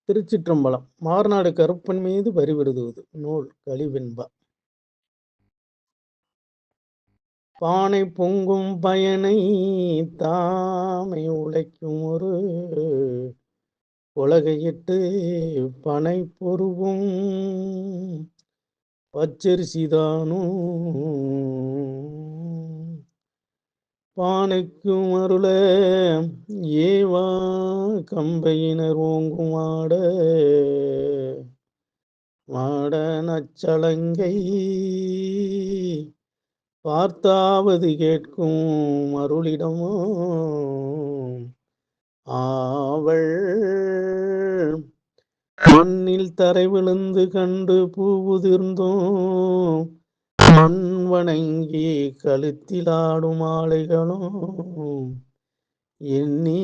திருச்சிற்றம்பலம். மார்நாடு கருப்பன் மீது பரிவிடுதுவது. நூல் கலிவெண்பா. பானை பொங்கும் பயனை தாமை உழைக்கும் ஒரு உலகையிட்டு பனை பொருவும் பச்சரிசிதானும் பானைக்கும் அருள ஏவா கம்பையினர் ஓங்கும் மாட நச்சலங்கை பார்த்தாவது கேட்கும் அருளிடமோ ஆவள் மண்ணில் தரை விழுந்து கண்டு பூவுதிர்ந்தோம் மண் வணங்கி கழுத்திலாடும் ஆலைகளும் எண்ணி